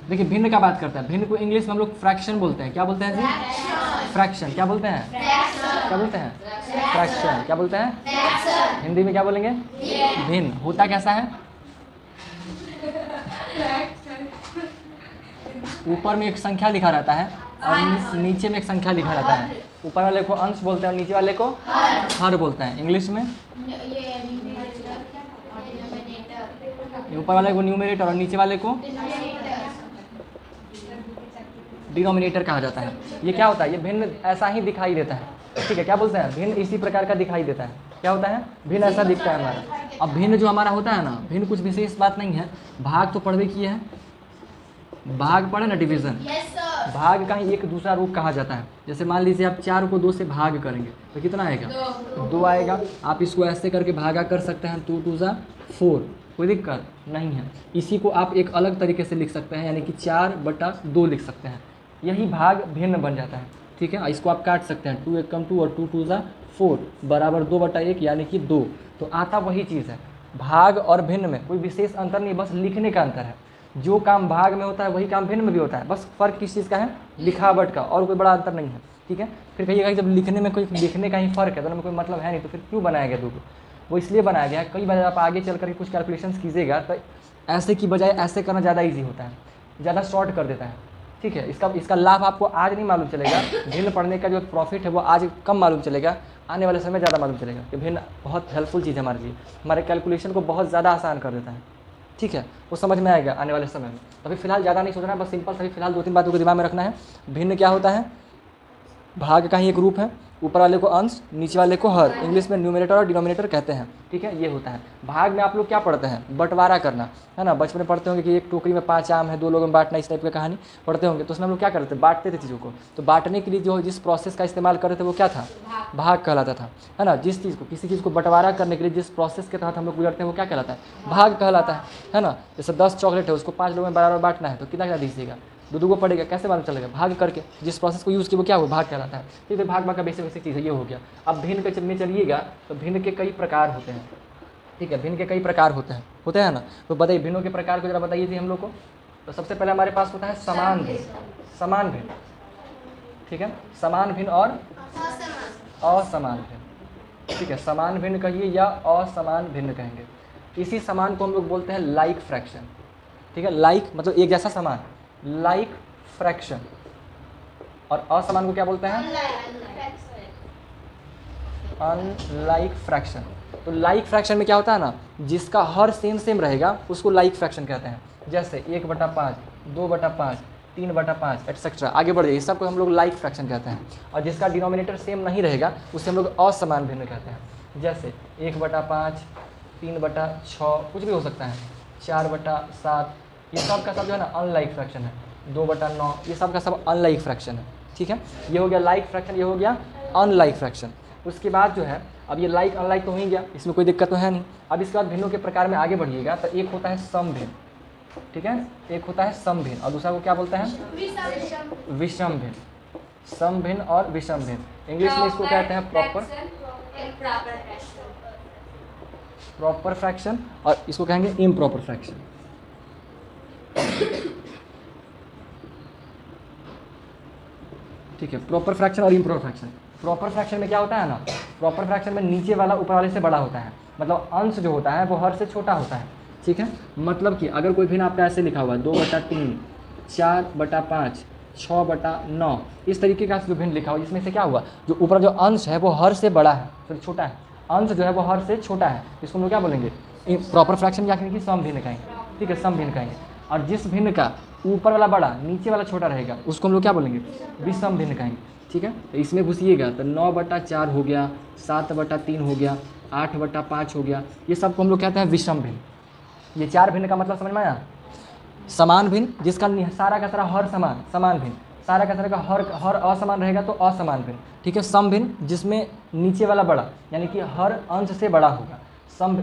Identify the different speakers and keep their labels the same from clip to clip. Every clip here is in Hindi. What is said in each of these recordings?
Speaker 1: देखिए भिन्न का बात करता है, भिन्न को इंग्लिश में हम लोग फ्रैक्शन बोलते हैं। क्या बोलते हैं जी? फ्रैक्शन। क्या बोलते हैं? क्या बोलते हैं? फ्रैक्शन। क्या बोलते हैं? हिंदी में क्या बोलेंगे? भिन्न। होता कैसा है? ऊपर में एक संख्या लिखा रहता है और नीचे में एक संख्या लिखा रहता है। ऊपर वाले को अंश बोलते हैं और नीचे वाले को हर बोलते हैं। इंग्लिश में ऊपर वाले को न्यूमरेटर और नीचे वाले को डिनोमिनेटर कहा जाता है। ये क्या होता है? ये भिन्न ऐसा ही दिखाई देता है, ठीक है। क्या बोलते हैं? भिन्न इसी प्रकार का दिखाई देता है। क्या होता है? भिन्न ऐसा दिखता है हमारा। अब भिन्न जो हमारा होता है ना, भिन्न कुछ विशेष बात नहीं है। भाग तो पढ़वे किए हैं, भाग पढ़े ना, डिवीजन। भाग का ही एक दूसरा रूप कहा जाता है। जैसे मान लीजिए आप 4 को 2 से भाग करेंगे तो कितना आएगा? 2 आएगा। आप इसको ऐसे करके भागा कर सकते हैं, 2 2 जा 4, कोई दिक्कत नहीं है। इसी को आप एक अलग तरीके से लिख सकते हैं, यानी कि 4/2 लिख सकते हैं। यही भाग भिन्न बन जाता है, ठीक है। इसको आप काट सकते हैं, 2 1 2 और 2 2 जा 4 बराबर 2/1 यानी कि 2। तो आता वही चीज़ है। भाग और भिन्न में कोई विशेष अंतर नहीं, बस लिखने का अंतर है। जो काम भाग में होता है वही काम भिन्न में भी होता है, बस फ़र्क किस चीज़ का है? लिखावट का, और कोई बड़ा अंतर नहीं है, ठीक है। फिर कहिएगा जब लिखने में कोई लिखने का ही फ़र्क है तो उनमें कोई मतलब है नहीं, तो फिर क्यों बनाया गया 2 को? वो इसलिए बनाया गया है, कई बार आप आगे चल कर कुछ कैलकुलेशंस कीजिएगा तो ऐसे की बजाय ऐसे करना ज़्यादा ईजी होता है, ज़्यादा शॉर्ट कर देता है, ठीक है। इसका लाभ आपको आज नहीं मालूम चलेगा। भिन्न पढ़ने का जो प्रॉफिट है वो आज कम मालूम चलेगा, आने वाले समय ज़्यादा मालूम चलेगा कि भिन्न बहुत हेल्पफुल चीज़ है हमारे लिए, हमारे कैलकुलेशन को बहुत ज़्यादा आसान कर देता है, ठीक है। वो समझ में आएगा आने वाले समय में। अभी फिलहाल ज़्यादा नहीं सोचना है, बस सिंपल सभी फिलहाल 2-3 बातों को दिमाग में रखना है। भिन्न क्या होता है? भाग का ही एक रूप है। ऊपर वाले को अंश, नीचे वाले को हर, इंग्लिश में न्यूमरेटर और डिनोमिनेटर कहते हैं, ठीक है। ये होता है भाग में। आप लोग क्या पढ़ते हैं? बंटवारा करना, है ना। बचपन में पढ़ते होंगे कि एक टोकरी में 5 आम है, 2 लोगों में बांटना, इस टाइप की कहानी पढ़ते होंगे। तो उसमें हम लोग क्या करते थे? बांटते थे चीज़ों को। तो बांटने के लिए जो जिस प्रोसेस का इस्तेमाल करते थे वो क्या था? भाग कहलाता था, है ना। जिस चीज़ को, किसी चीज़ को बंटवारा करने के लिए जिस प्रोसेस के तहत हम लोग गुजरते हैं वो क्या कहलाता है? भाग कहलाता है ना। जैसे 10 चॉकलेट है, उसको 5 लोगों में बराबर बांटना है तो कितना दीजिएगा? 2 को पड़ेगा। कैसे मालूम चलेगा? भाग करके। जिस प्रोसेस को यूज़ किया वो क्या हुआ? भाग कहलाता है। ठीक है, भाग का बेसिक चीज़ है, ये हो गया। अब भिन्न के में चलिएगा तो भिन्न के कई प्रकार होते हैं, ठीक है। भिन्न के कई प्रकार होते हैं ना। तो बताइए भिन्नों के प्रकार को जरा बताइए थी हम लोग को। तो सबसे पहले हमारे पास होता है समान भिन्न। समान भिन्न, ठीक है। समान भिन्न और असमान भिन्न, ठीक है। समान भिन्न कहिए या असमान भिन्न कहेंगे। इसी समान को हम लोग बोलते हैं लाइक फ्रैक्शन, ठीक है। लाइक मतलब एक जैसा समान, लाइक फ्रैक्शन। और असमान को क्या बोलते हैं? Unlike fraction. तो लाइक फ्रैक्शन में क्या होता है ना, जिसका हर सेम रहेगा उसको लाइक फ्रैक्शन कहते हैं। जैसे 1/5, 2/5, 3/5 एटसेट्रा, आगे बढ़ जाइए। इस सब को हम लोग लाइक फ्रैक्शन कहते हैं। और जिसका डिनोमिनेटर सेम नहीं रहेगा उसे हम लोग असमान भिन्न कहते हैं। जैसे 1/5, 3/6, कुछ भी हो सकता है, 4/7, ये सब का सब जो है ना अनलाइक फ्रैक्शन है। 2/9, ये सब का सब अनलाइक फ्रैक्शन है, ठीक है। ये हो गया लाइक फ्रैक्शन, ये हो गया अनलाइक फ्रैक्शन। उसके बाद जो है, अब ये लाइक अनलाइक तो हो ही गया, इसमें कोई दिक्कत तो है नहीं। अब इसके बाद भिन्नों के प्रकार में आगे बढ़िएगा तो एक होता है सम भिन्न, ठीक है। एक होता है सम भिन्न और दूसरा को क्या बोलते हैं? विषम भिन्न। सम भिन्न और विषम भिन्न। इंग्लिश में इसको कहते हैं प्रॉपर फ्रैक्शन और इसको कहेंगे इम्प्रॉपर फ्रैक्शन। ठीक है, प्रॉपर फ्रैक्शन और इम्प्रॉपर फ्रैक्शन। प्रॉपर फ्रैक्शन में क्या होता है ना, प्रॉपर फ्रैक्शन में नीचे वाला ऊपर वाले से बड़ा होता है, मतलब अंश जो होता है वो हर से छोटा होता है, ठीक है। मतलब कि अगर कोई भिन्न आपका ऐसे लिखा हुआ है 2/3, 4/5, 6/9, इस तरीके का जो भिन्न लिखा हुआ, इसमें से क्या हुआ, जो ऊपर जो अंश है वो हर से बड़ा है, फिर छोटा है, अंश जो है वो हर से छोटा है, इसको हम लोग क्या बोलेंगे? प्रॉपर फ्रैक्शन या कि सम भिन्न कहेंगे, ठीक है, सम भिन्न कहेंगे। और जिस भिन्न का ऊपर वाला बड़ा नीचे वाला छोटा रहेगा उसको हम लोग क्या बोलेंगे? विषम भिन्न कहेंगे, ठीक है। तो इसमें घुसिएगा तो 9/4 हो गया, 7/3 हो गया, 8/5 हो गया, ये सब को हम लोग कहते हैं विषम भिन्न। ये 4 भिन्न का मतलब समझ में आया? समान भिन्न जिसका सारा का सारा हर समान, समान भिन्न। सारा का सारा का हर असमान रहेगा तो असमान भिन्न, ठीक है। सम भिन्न जिसमें नीचे वाला बड़ा यानी कि हर अंश से बड़ा होगा, सम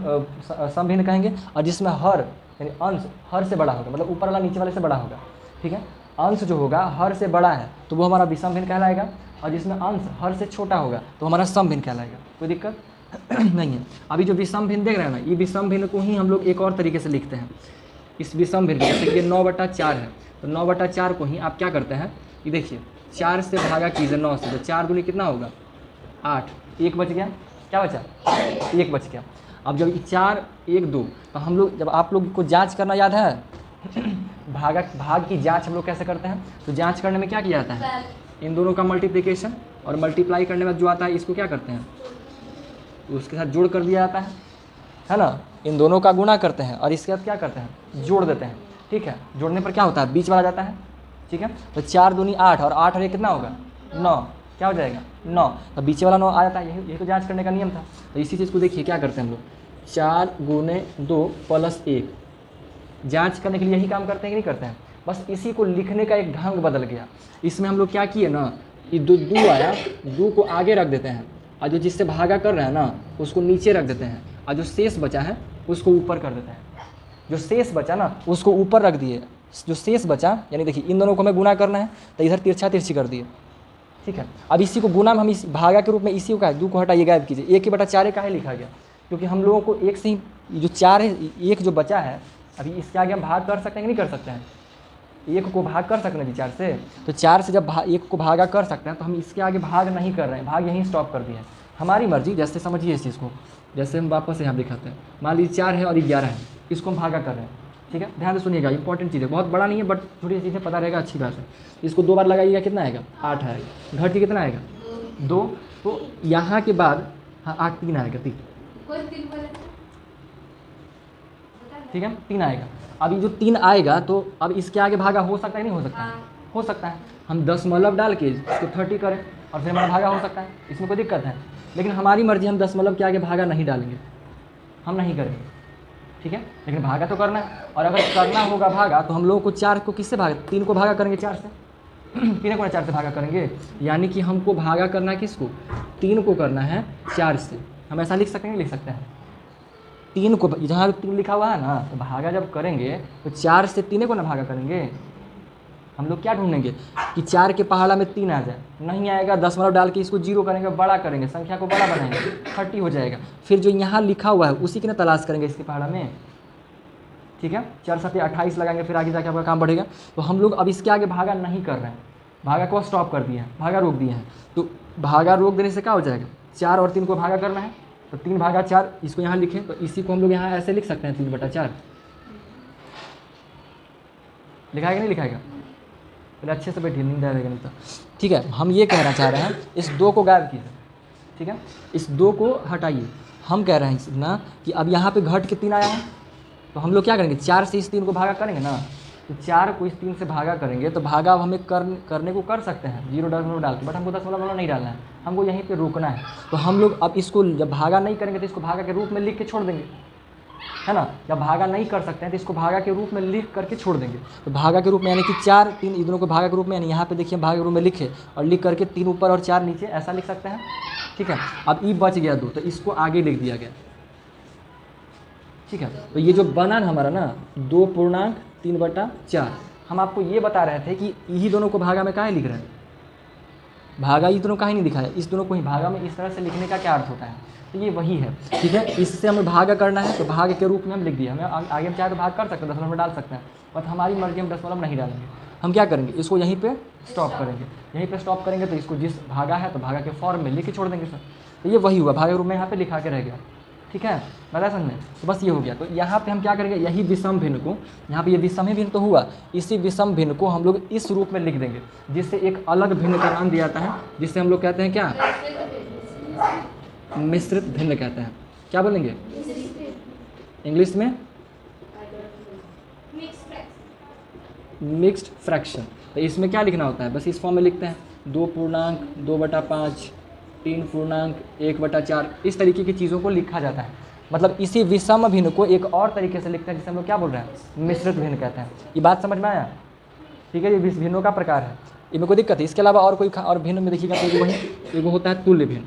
Speaker 1: भिन्न कहेंगे। और जिसमें हर यानी अंश हर से बड़ा होगा, मतलब ऊपर वाला नीचे वाले से बड़ा होगा, ठीक है। अंश जो होगा हर से बड़ा है तो वो हमारा विषम भिन्न कहलाएगा, और जिसमें अंश हर से छोटा होगा तो हमारा सम भिन्न कहलाएगा। कोई दिक्कत नहीं है। अभी जो विषम भिन्न देख रहे हैं ना, ये विषम भिन्न को ही हम लोग एक और तरीके से लिखते हैं। इस विषम भिन्न जैसे कि 9/4 है तो 9/4 को ही आप क्या करते हैं, ये देखिए 4 से भागा कीजिए 9 से, तो 4 दूनी कितना होगा 8, 1 बच गया, क्या बचा 1 बच गया। अब जब 4 1 2, तो हम लोग जब आप लोग को जांच करना याद है भाग की जांच हम लोग कैसे करते हैं, तो जांच करने में क्या किया जाता है, इन दोनों का मल्टीप्लिकेशन और मल्टीप्लाई करने में जो आता है इसको क्या करते हैं, उसके साथ जोड़ कर दिया जाता है ना, इन दोनों का गुणा करते हैं और इसके साथ क्या करते हैं जोड़ देते हैं, ठीक है। जोड़ने पर क्या होता है बीच वाला जाता है, ठीक है। तो 4 दूनी 8 और 8 और 1 कितना होगा 9, क्या हो जाएगा 9, तो बीच वाला 9 आ जाता है, यही तो जांच करने का नियम था। तो इसी चीज़ को देखिए क्या करते हैं हम लोग 4 गुने 2 प्लस 1, जांच करने के लिए यही काम करते हैं कि नहीं करते हैं, बस इसी को लिखने का एक ढंग बदल गया। इसमें हम लोग क्या किए ना, ये दो आया, 2 को आगे रख देते हैं और जो जिससे भागा कर रहे हैं ना उसको नीचे रख देते हैं, और जो शेष बचा है उसको ऊपर कर देते हैं। जो शेष बचा ना उसको ऊपर रख दिए, जो शेष बचा यानी देखिए इन दोनों को हमें गुना करना है तो इधर तिरछा तिरछी कर दिए, ठीक है। अब इसी को गुना में हम इस भागा के रूप में इसी को का 2 को हटाइए गायब कीजिए, 1/4 का है लिखा गया, क्योंकि हम लोगों को एक से ही जो 4 है, 1 जो बचा है अभी इसके आगे हम भाग कर सकते हैं कि नहीं कर सकते हैं, 1 को भाग कर सकते हैं जी 4 से, तो 4 से जब 1 को भागा कर सकते हैं तो हम इसके आगे भाग नहीं कर रहे हैं, भाग यहीं स्टॉप कर दिए हैं, हमारी मर्जी। जैसे समझिए इस चीज़ को, जैसे हम वापस यहाँ दिखाते हैं, मान लीजिए 4 है और 11 है, इसको हम भागा कर रहे हैं, ठीक है। ध्यान से सुनिएगा, इंपॉर्टेंट चीज़ है, बहुत बड़ा नहीं है बट थोड़ी चीज़ें पता रहेगा, अच्छी बात है। इसको 2 बार लगाइएगा कितना आएगा 8 आएगा, घट के कितना आएगा 2, तो यहाँ के बाद हाँ 8 3 आएगा 3, ठीक है 3 आएगा। अब ये जो 3 आएगा तो अब इसके आगे भागा हो सकता है नहीं हो सकता है, हो सकता है। हम दशमलव डाल के इसको 30 करें और फिर हमारा भागा हो सकता है, इसमें कोई दिक्कत है, लेकिन हमारी मर्जी, हम दशमलव के आगे भागा नहीं डालेंगे, हम नहीं करेंगे, ठीक है। लेकिन भागा तो करना है, और अगर करना होगा भागा तो हम लोगों को 4 को किससे भागा, 3 को भागा करेंगे 4 से 3 को 4 से भागा करेंगे, यानी कि हमको भागा करना है किसको, 3 को करना है 4 से। हम ऐसा लिख सकते हैं, नहीं लिख सकते हैं, 3 को जहाँ 3 लिखा हुआ है ना, तो भागा जब करेंगे तो 4 से 3 को ना भागा करेंगे। हम लोग क्या ढूंढेंगे कि 4 के पहाड़ा में 3 आ जाए, नहीं आएगा दशमलव डाल के इसको 0 करेंगे, बड़ा करेंगे, संख्या को बड़ा बनाएंगे, 30 हो जाएगा। फिर जो यहाँ लिखा हुआ है उसी की ना तलाश करेंगे इसके पहाड़ा में, ठीक है। 4 7 28 लगाएंगे, फिर आगे जाके आपका काम बढ़ेगा। तो हम लोग अब इसके आगे भागा नहीं कर रहे हैं, भागा को स्टॉप कर दिए हैं, भागा रोक दिए हैं। तो भागा रोक देने से क्या हो जाएगा, 4 और 3 को भागा करना है, तो 3/4 इसको यहाँ लिखें, तो इसी को हम लोग यहाँ ऐसे लिख सकते हैं 3/4, लिखाएगा नहीं लिखाएगा, पहले अच्छे से बैठिए, नींद आएगा नहीं तो, ठीक है। हम ये कहना चाह रहे हैं इस 2 को गायब कीजिए, ठीक है, इस 2 को हटाइए। हम कह रहे हैं ना कि अब यहाँ पे घट के 3 आया है, तो हम लोग क्या करेंगे 4 से इस 3 को भागा करेंगे ना, तो 4 को इस 3 से भागा करेंगे, तो भागा अब हमें करने को कर सकते हैं 0 दशमलव डाल के, बट हमको दशमलव नहीं डालना है, हमको यहीं पे रोकना है। तो हम लोग अब इसको जब भागा नहीं करेंगे तो इसको भागा के रूप में लिख के छोड़ देंगे, है ना। जब भागा नहीं कर सकते हैं तो इसको भागा के रूप में लिख करके छोड़ देंगे। तो भागा के रूप में यानी कि 4 3 इन दोनों को भागा के रूप में, यानी यहाँ पे देखिए भागा के रूप में लिखे और लिख करके 3 ऊपर और 4 नीचे, ऐसा लिख सकते हैं, ठीक है। अब ई बच गया 2, तो इसको आगे लिख दिया गया, ठीक है। तो ये जो बना ना हमारा ना 2.3/4, हम आपको ये बता रहे थे कि यही दोनों को भागा में काहे लिख रहे हैं, भागा ये दोनों काहे नहीं लिखा है, इस दोनों को ही भागा में इस तरह से लिखने का क्या अर्थ होता है, तो ये वही है, ठीक है। इससे हमें भागा करना है तो भाग के रूप में हम लिख दिया, हमें आगे हम चाहे तो भाग कर सकते हैं, दशमलव में डाल सकते हैं, बट हमारी मर्जी, हम दशमलव नहीं डालेंगे। हम क्या करेंगे इसको यहीं पे स्टॉप करेंगे, यहीं पे स्टॉप करेंगे, तो इसको जिस भागा है तो भागा के फॉर्म में लिख के छोड़ देंगे सर, तो ये वही हुआ, भागा के रूप में यहाँ पे लिखा के रह गया, ठीक है, बता समझ में। तो बस ये हो गया। तो यहाँ पे हम क्या करेंगे, यही विषम भिन्न को, यहाँ पे ये विषम ही भिन्न तो हुआ, इसी विषम भिन्न को हम लोग इस रूप में लिख देंगे, जिससे एक अलग भिन्न का नाम दिया जाता है, जिससे हम लोग कहते हैं क्या, मिश्रित भिन्न कहते हैं। क्या बोलेंगे इंग्लिश में, मिक्स्ड फ्रैक्शन। तो इसमें क्या लिखना होता है, बस इस फॉर्म में लिखते हैं 2.2/5 3.1/4, इस तरीके की चीज़ों को लिखा जाता है। मतलब इसी विषम भिन्न को एक और तरीके से लिखते हैं, जिसे हम लोग क्या बोल रहे हैं, मिश्रित भिन्न कहते हैं। ये बात समझ में आया, ठीक है। ये भिन्नों का प्रकार है, इनमें कोई दिक्कत है। इसके अलावा और कोई और भिन्न में देखिएगा तो वही एगो होता है तुल्य भिन्न,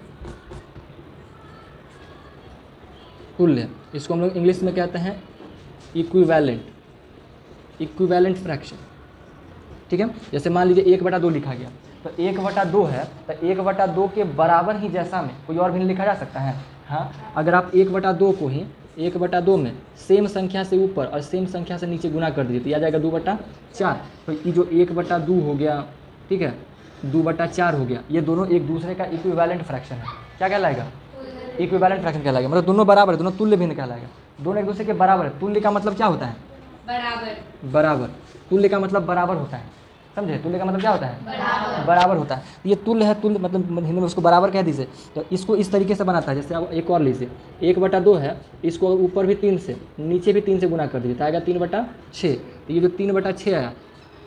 Speaker 1: तुल्य, इसको हम लोग इंग्लिश में कहते हैं इक्विवेलेंट, इक्विवेलेंट फ्रैक्शन, ठीक है। जैसे मान लीजिए 1/2 लिखा गया, तो 1/2 है, तो 1/2 के बराबर ही जैसा में कोई और भिन्न लिखा जा सकता है, हाँ। अगर आप 1/2 को ही 1/2 में सेम संख्या से ऊपर और सेम संख्या से नीचे गुना कर दीजिए तो आ जाएगा 2/4। तो ये जो 1/2 हो गया, ठीक है, 2/4 हो गया, ये दोनों एक दूसरे का इक्विवेलेंट फ्रैक्शन है। क्या कहलाएगा? इक्विवेलेंट फ्रैक्शन कहलाएगा, मतलब दोनों बराबर है, दोनों तुल्य भिन्न कहलाएगा। दोनों एक दूसरे के बराबर है। तुल्य का मतलब क्या होता है? बराबर। तुल्य का मतलब बराबर होता है, समझे? तुल्य का मतलब क्या होता है? बराबर होता है। ये तुल्य है, तुल्य मतलब हिंदी में उसको बराबर कह दीजिए। तो इसको इस तरीके से बनाता है, जैसे आप एक और लीजिए, 1/2 है, इसको ऊपर भी 3 से नीचे भी 3 से गुना कर दीजिए तो आएगा 3/6। तो ये जो 3/6 आया,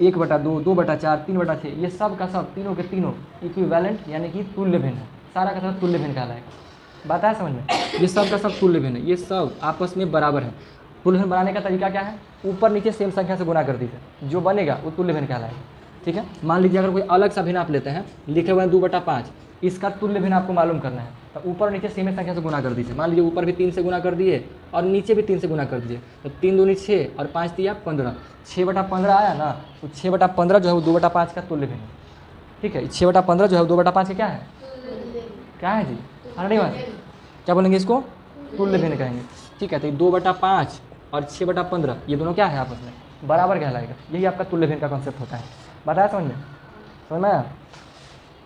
Speaker 1: 1/2, 2/4, 3/6, ये सब का सब तीनों के तीनों इक्विवेलेंट यानी कि तुल्य भिन्न है। सारा का सब तुल्य भिन्न कहलाएगा। बात है समझ में? ये सब का सब तुल्य भिन्न है, ये सब आपस में बराबर है। तुल्य भिन्न बनाने का तरीका क्या है? ऊपर नीचे सेम संख्या से गुना कर दीजिए, जो बनेगा वो तुल्य भिन्न कहलाएगा। ठीक है, मान लीजिए अगर कोई अलग सा भिन्न आप लेते हैं, लिखे हुए हैं 2/5, इसका तुल्य भिन्न आपको मालूम करना है तो ऊपर नीचे सेम संख्या से गुना कर दीजिए। मान लीजिए ऊपर भी 3 से गुना कर दिए और नीचे भी 3 से गुना कर दीजिए, तो 3 दूनी 6 और 5 दिया 15, 6/15 आया ना, तो 6/15 जो है वो 2/5 का तुल्य भिन्न। ठीक है, 6/15 जो है वो 2/5 का क्या है? क्या है जी? नहीं बात क्या बोलेंगे इसको? तुल्य भिन्न कहेंगे। ठीक है, तो 2/5 और 6/15 ये दोनों क्या है? आपस में बराबर कहलाएगा। यही आपका तुल्य भिन्न का कॉन्सेप्ट होता है। बताया समझ में? समझ में आया?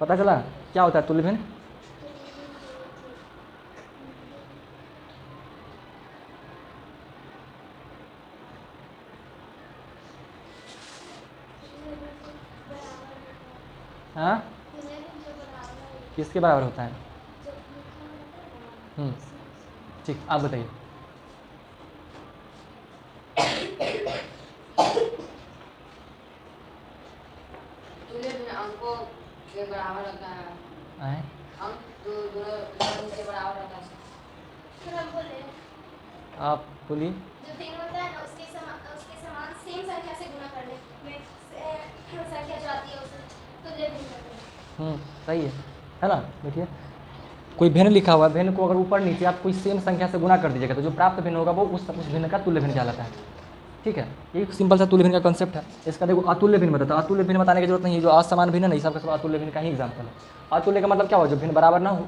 Speaker 1: पता चला क्या होता है तुल्य भिन्न? हाँ, किसके बराबर होता है? ठीक, आप बताइए।
Speaker 2: अंकों के बराबर होता है। अंक दोनों के बराबर होता है।
Speaker 3: फिर हम बोले
Speaker 1: आप बोलिए।
Speaker 3: जो भिन्न होता है ना उसके समान सेम संख्या से गुना करने में संख्या जो आती है उसे तुल्य भिन्न करते हैं।
Speaker 1: सही है ना? देखिए कोई भिन्न लिखा हुआ है, भिन्न को अगर ऊपर नीचे आप कोई सेम संख्या से गुना कर दीजिएगा तो जो प्राप्त भिन्न होगा वो उस भिन्न का तुल्य भिन्न कहलाता है। ठीक है, ये सिंपल सा तुल्य भिन्न का कॉन्सेप्ट है। इसका देखो अतुल्य भिन्न बताता है। अतुल्य भिन्न बताने की जरूरत नहीं है, जो असमान भिन्न नहीं, सबका सब अतुल्य भिन्न का ही एग्जाम्पल है। अतुल्य का मतलब क्या हो? जो भिन्न बराबर ना हो।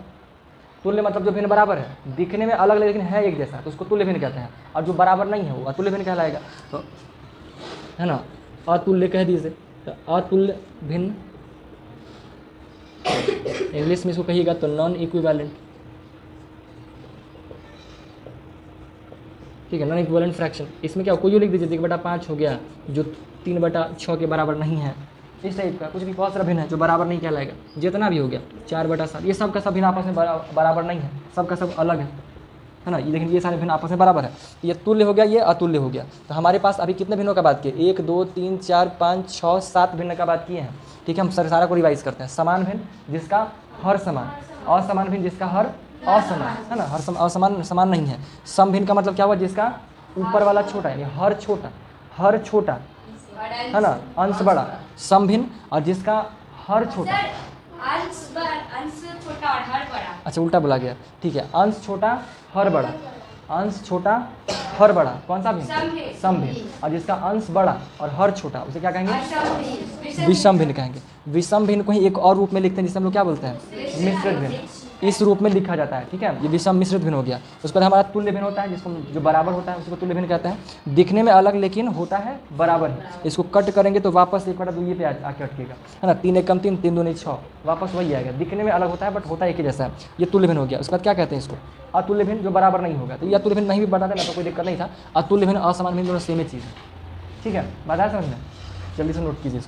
Speaker 1: तुल्य मतलब जो भिन्न बराबर है, दिखने में अलग लेकिन है एक जैसा, तो उसको तुल्य भिन्न कहते हैं। और जो बराबर नहीं है वो अतुल्य भिन्न कहलाएगा। तो है ना, अतुल्य कह दीजिए। तो अतुल्य भिन्न इंग्लिश में इसको कहिएगा तो नॉन इक्विवेलेंट। ठीक है, नॉन इक्विवेलेंट फ्रैक्शन। इसमें क्या कोई लिख दीजिए 1/5 हो गया जो 3/6 के बराबर नहीं है, इस टाइप का कुछ भी बहुत सारा भिन्न है जो बराबर नहीं कहलाएगा। जितना भी हो गया 4/7, ये सब का सब भिन्न आपस में बराबर नहीं है, सब का सब अलग है ना। ये देखिए ये सारे भिन्न आपस में बराबर है। ये तुल्य हो गया, ये अतुल्य हो गया। तो हमारे पास अभी कितने भिन्नों का बात किए? 1 2 3 4 5 6 7 भिन्न का बात किए हैं। ठीक है, हम सारा को रिवाइज करते हैं। समान भिन्न जिसका हर समान, असमान भिन्न जिसका हर असमान, है ना, हर असमान समान नहीं है। सम भिन्न का मतलब क्या हुआ? जिसका ऊपर वाला छोटा यानी हर छोटा है ना, अंश बड़ा। सम भिन्न और जिसका हर छोटा,
Speaker 2: अंश छोटा और हर बड़ा।
Speaker 1: अच्छा उल्टा बोला गया। ठीक है, अंश छोटा हर बड़ा, अंश छोटा हर बड़ा, कौन सा भिन्न? सम भिन्न। और जिसका अंश बड़ा और हर छोटा उसे क्या कहेंगे? विषम भिन्न कहेंगे। विषम भिन्न को ही एक और रूप में लिखते हैं जिसे हम लोग क्या बोलते हैं? मिश्रित भिन्न। इस रूप में लिखा जाता है। ठीक है, ये विषम मिश्रित भिन्न हो गया। उसके बाद हमारा तुल्य भिन्न होता है, जिसको जो बराबर होता है उसको तुल्य भिन्न कहते हैं। दिखने में अलग लेकिन होता है बराबर ही। इसको कट करेंगे तो वापस 1/2 ये पे आके अटकेगा, है ना। 3 1 3, 3 2 6, वापस वही आएगा। दिखने में अलग होता है बट होता एक ही जैसा है। ये तुल्य भिन्न हो गया। उसके बाद क्या कहते हैं इसको? अतुल्य भिन्न, जो बराबर नहीं होगा। तो ये अतुल्य भिन्न नहीं भी बता देना तो कोई दिक्कत नहीं था। अतुल्य भिन्न असमान भिन्न दोनों सेम ही चीज़ है। ठीक है, बात है समझ में? जल्दी से नोट कीजिए इसको।